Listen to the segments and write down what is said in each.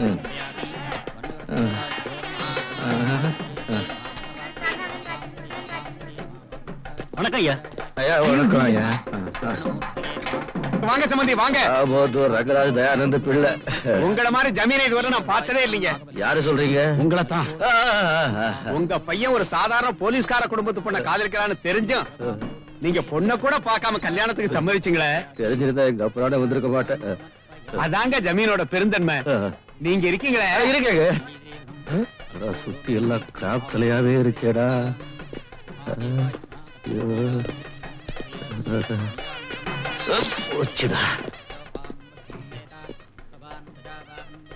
வணக்கம் ஐயா. ஐயா வணக்கம் ஐயா. வாங்க சம்பந்தி வாங்க. ரங்கராஜ் தயானந்த பிள்ளை. உங்களை மாதிரி ஜமீனை இதுவரை நான் பார்த்ததே இல்லைங்க. யாரு சொல்றீங்க? உங்களை தான். உங்க பையன் ஒரு சாதாரண போலீஸ்கார குடும்பத்து பொண்ணை காதலிக்கிறான்னு தெரிஞ்சும் நீங்க பொண்ணை கூட பார்க்காம கல்யாணத்துக்கு சம்மதிச்சீங்களே. தெரிஞ்சிருந்தா எங்க அப்புறம் வந்திருக்க மாட்டேன். அதாங்க ஜமீனோட பெருந்தன்மை. நீங்க இருக்கீங்களே. இருக்கேங்க. சுத்தி எல்லாம் கிராப் தலையாவே இருக்கேடா.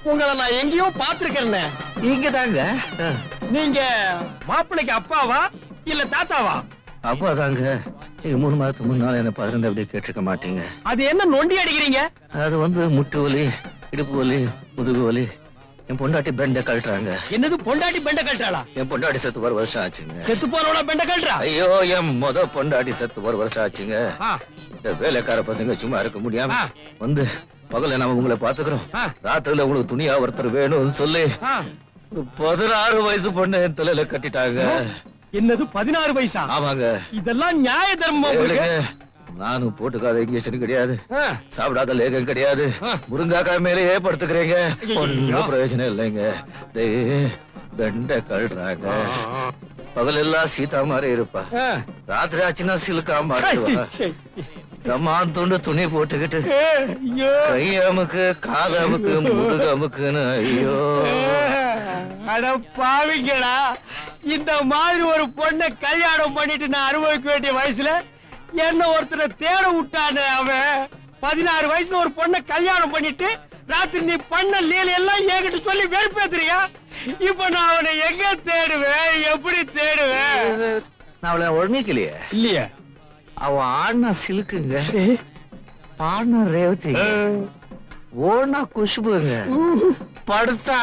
உங்களை நான் எங்கேயோ பாத்துருக்கேன். இங்க தாங்க. நீங்க மாப்பிள்ளைக்கு அப்பாவா இல்ல தாத்தாவா? அப்பா தாங்க. 3 மாதத்துக்கு முன்னால என்ன 15 அப்படி கேட்டிருக்க மாட்டீங்க. அது என்ன நொண்டி அடிக்கிறீங்க? அது முட்டு வலி, இடுப்பு வலி, முதுகு வலி. என் பொண்டாட்டி பெண்ட கழட்டுறாங்க. என்னது பொண்டாட்டி பெண்ட கழட்டாளா? என் பொண்டாட்டி செத்து 1 வருஷம் ஆச்சுங்க. செத்து போறவள பெண்ட கழட்டா? ஐயோ, என் பொண்டாட்டி செத்து 1 வருஷம் ஆச்சுங்க. இந்த வேலைக்கார பசங்க சும்மா இருக்க முடியாம பகல நாம உங்களை பாத்துக்கிறோம், ராத்திரில உங்களுக்கு துணியா ஒருத்தர் வேணும்னு சொல்லி 16 வயசு பொண்ணு என் தலையில கட்டிட்டாங்க. என்னது 16 வயசா? ஆமாங்க. இதெல்லாம் நியாய தர்மம். நானும் போட்டுக்காத இன்ஜெக்ஷன் கிடையாது, சாப்பிடாத லேகம் கிடையாது, முருங்காக்காய் மேலேயே படுத்துக்கிறீங்க. ஒன்னும் பிரயோஜனம் இல்லைங்க. பெண்ட கழுறாங்க. பகல் எல்லாம் சீதா மாதிரி இருப்பா, ராத்திரி ஆச்சுன்னா சிலுக்கா மாட்டுவா. தம்மான் துண்டு துணி போட்டுக்கிட்டு கையமுக்கு காலமுக்கு முதுகமுக்குன்னு. ஐயோ அட பாவிங்களா, இந்த மாதிரி ஒரு பொண்ணை கல்யாணம் பண்ணிட்டு நான் அனுபவிக்க வேண்டிய வயசுல என்ன ஒருத்தரை தேட விட்டானே அவன். 16 வயசுல ஒரு பொண்ணை கல்யாணம் பண்ணிட்டு ராத்திரி நீ பண்ண லீல எல்லாம் என்கிட்ட சொல்லி வெறுப்பேத்துறியா? இப்ப நான் அவனை எங்க தேடுவேன், எப்படி தேடுவேன்? நான் அவளை ஒழுங்கிக்கலையே. இல்லையே. அவன் ஆடினா சிலுக்குங்க, பாடினா ரேவதி, ஓடினா குஷ்புங்க, படுத்தா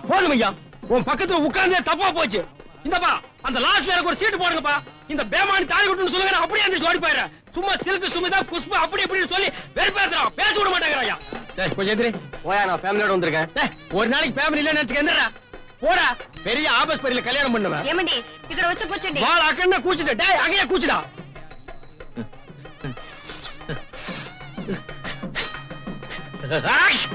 போதும் ஐயா. உன் பக்கத்துல உட்கார்ந்தே தப்பா போச்சு. இந்தப்பா அந்த லாஸ்ட்ல எனக்கு ஒரு சீட்டு போடுங்கப்பா. இந்த பேமானி தாலி கட்டுன்னு சொல்லுங்க, அப்படியே அந்த ஓடி போயிடுறேன். சும்மா சில்கு சுமிதா குஷ்பு அப்படி இப்படின்னு சொல்லி வெறுப்பேத்துறான், பேச விட மாட்டேங்கிறாயா. கொஞ்சம் எதிரி போயா, நான் ஃபேமிலியோட வந்திருக்கேன். ஒரு நாளைக்கு ஃபேமிலி இல்ல நினைச்சுக்க எந்திரா போடா. பெரிய ஆபஸ் பெரிய கல்யாணம் பண்ணுவேன். ஏமண்டி இக்கட வச்சு கூச்சிடி. வாள அக்கண்ண கூச்சிடு. டேய் அங்கேயே கூச்சிடா. ஆஷ்